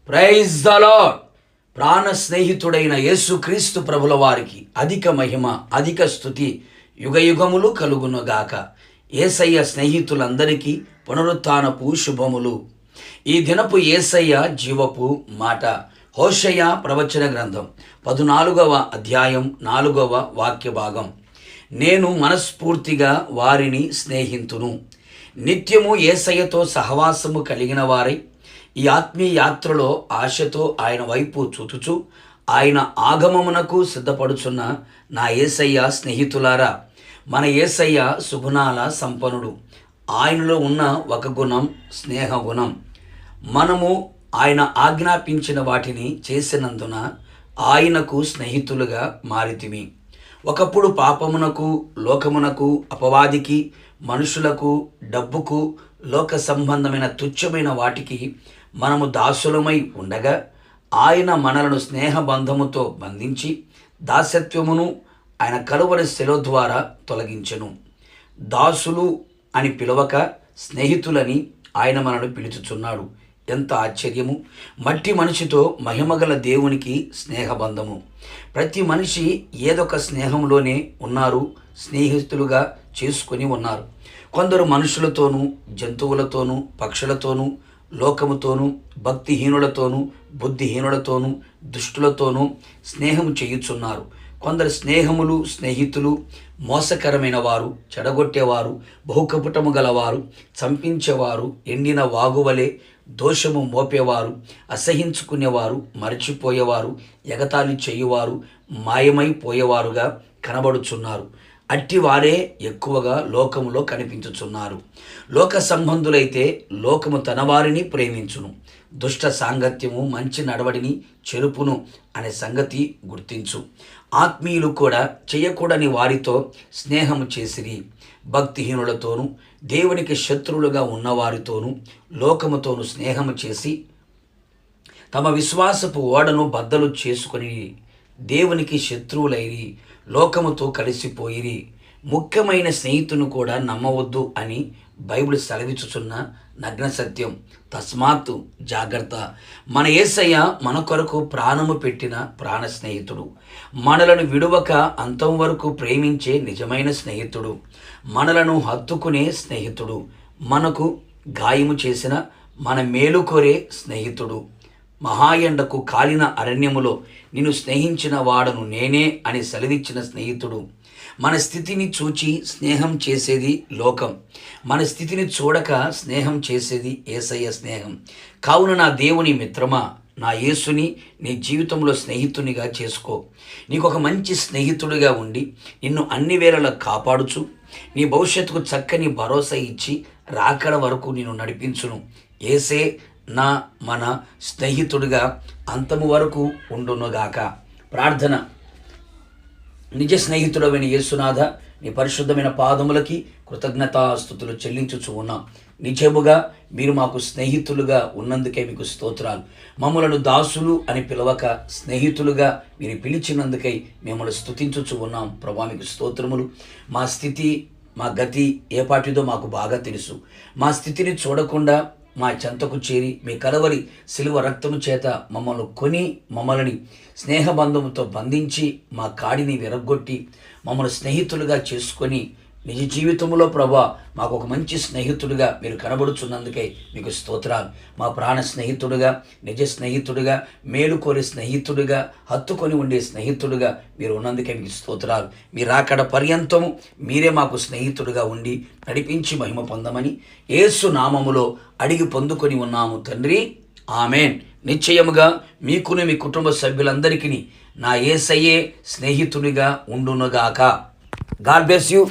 Praise the lord. ప్రాణ స్నేహితుడైన యేసుక్రీస్తు ప్రభుల వారికి అధిక మహిమ, అధిక స్తుతి యుగయుగములు కలుగునుగాక. యేసయ్య స్నేహితులందరికీ పునరుత్థానపు శుభములు. ఈ దినపు యేసయ్య జీవపు మాట. హోషేయ ప్రవచన గ్రంథం 14వ అధ్యాయం 4వ వాక్య భాగం. నేను మనస్ఫూర్తిగా వారిని స్నేహితును. నిత్యము యేసయ్యతో సహవాసము కలిగిన వారై ఈ ఆత్మీయ యాత్రలో ఆశతో ఆయన వైపు చూచుచు ఆయన ఆగమమునకు సిద్ధపడుచున్న నా యేసయ్య స్నేహితులారా, మన యేసయ్య సుగుణాల సంపన్నుడు. ఆయనలో ఉన్న ఒక గుణం స్నేహ గుణం. మనము ఆయన ఆజ్ఞాపించిన వాటిని చేసినందున ఆయనకు స్నేహితులుగా మారితిమి. ఒకప్పుడు పాపమునకు, లోకమునకు, అపవాదికి, మనుషులకు, డబ్బుకు, లోక సంబంధమైన తుచ్చమైన వాటికి మనము దాసులమై ఉండగా ఆయన మనలను స్నేహబంధముతో బంధించి దాసత్వమును ఆయన కలువరి శిలువ ద్వారా తొలగించెను. దాసులు అని పిలవక స్నేహితులని ఆయన మనను పిలుచుచున్నాడు. ఎంత ఆశ్చర్యము! మట్టి మనిషితో మహిమగల దేవునికి స్నేహబంధము. ప్రతి మనిషి ఏదొక స్నేహంలోనే ఉన్నారు, స్నేహితులుగా చేసుకొని ఉన్నారు. కొందరు మనుషులతోనూ, జంతువులతోనూ, పక్షులతోనూ, లోకముతోనూ, భక్తిహీనులతోనూ, బుద్ధిహీనులతోనూ, దుష్టులతోనూ స్నేహము చేయుచున్నారు. కొందరు స్నేహితులు మోసకరమైన వారు, చెడగొట్టేవారు, బహుకపుటము గలవారు, చంపించేవారు, ఎండిన వాగువలే దోషము మోపేవారు, అసహించుకునేవారు, మరచిపోయేవారు, ఎగతాళి చేయువారు, మాయమైపోయేవారుగా కనబడుచున్నారు. అట్టివారే ఎక్కువగా లోకములో కనిపించుచున్నారు. లోక సంబంధులైతే లోకము తన వారిని ప్రేమించును. దుష్ట సాంగత్యము మంచి నడవడిని చెరుపును అనే సంగతి గుర్తించు. ఆత్మీయులు కూడా చేయకూడని వారితో స్నేహము చేసిరి. భక్తిహీనులతోనూ, దేవునికి శత్రువులుగా ఉన్నవారితోనూ, లోకముతోనూ స్నేహము చేసి తమ విశ్వాసపు ఓడను బద్దలు చేసుకొని దేవునికి శత్రువులైరి, లోకముతో కలిసిపోయిరి. ముఖ్యమైన స్నేహితుని కూడా నమ్మవద్దు అని బైబిల్ సెలవిచ్చుచున్న నగ్న సత్యం. తస్మాత్తు జాగ్రత్త. మన యేసయ్య మన కొరకు ప్రాణము పెట్టిన ప్రాణ స్నేహితుడు. మనలను విడువక అంతం వరకు ప్రేమించే నిజమైన స్నేహితుడు. మనలను హత్తుకునే స్నేహితుడు. మనకు గాయము చేసిన మన మేలు కోరే స్నేహితుడు. మహాయండకు కాలిన అరణ్యములో నిన్ను స్నేహించిన వాడను నేనే అని సెలవిచ్చిన స్నేహితుడు. మన స్థితిని చూచి స్నేహం చేసేది లోకం. మన స్థితిని చూడక స్నేహం చేసేది యేసయ్య స్నేహం. కావున నా దేవుని మిత్రమా, నా యేసుని నీ జీవితంలో స్నేహితునిగా చేసుకో. నీకు ఒక మంచి స్నేహితుడిగా ఉండి నిన్ను అన్ని వేళలా కాపాడుచు నీ భవిష్యత్తుకు చక్కని భరోసా ఇచ్చి రాకడ వరకు నిన్ను నడిపించును. యేసే మన స్నేహితుడిగా అంతము వరకు ఉండునుగాక. ప్రార్థన. నిజ స్నేహితుడమైన యేసునాథ, నీ పరిశుద్ధమైన పాదములకి కృతజ్ఞతాస్తుతులు చెల్లించుచు ఉన్నాం. నిజముగా మీరు మాకు స్నేహితులుగా ఉన్నందుకే మీకు స్తోత్రాలు. మమ్మలను దాసులు అని పిలవక స్నేహితులుగా మీరు పిలిచినందుకై మిమ్మల్ని స్తుతించుచు ఉన్నాం. ప్రభా, మీకు స్తోత్రములు. మా స్థితి, మా గతి ఏ పాటిదో మాకు బాగా తెలుసు. మా స్థితిని చూడకుండా మా చెంతకు చేరి మీ కలవరి సిలువ రక్తము చేత మమ్మల్ని కొని మమ్మల్ని స్నేహబంధముతో బంధించి మా కాడిని విరగ్గొట్టి మమ్మల్ని స్నేహితులుగా చేసుకొని నిజ జీవితంలో ప్రభా మాకు ఒక మంచి స్నేహితుడిగా మీరు కనబడుచున్నందుకై మీకు స్తోత్రాలు. మా ప్రాణ స్నేహితుడిగా, నిజ స్నేహితుడిగా, మేలు కోరే స్నేహితుడిగా, హత్తుకొని ఉండే స్నేహితుడిగా మీరు ఉన్నందుకే మీకు స్తోత్రాలు. మీరు అక్కడ పర్యంతము మీరే మాకు స్నేహితుడిగా ఉండి నడిపించి మహిమ పొందమని యేసు నామములో అడిగి పొందుకొని ఉన్నాము తండ్రి. ఆమెన్. నిశ్చయముగా మీకును మీ కుటుంబ సభ్యులందరికీ నా యేసయ్యే స్నేహితుడిగా ఉండునుగాక. God bless you.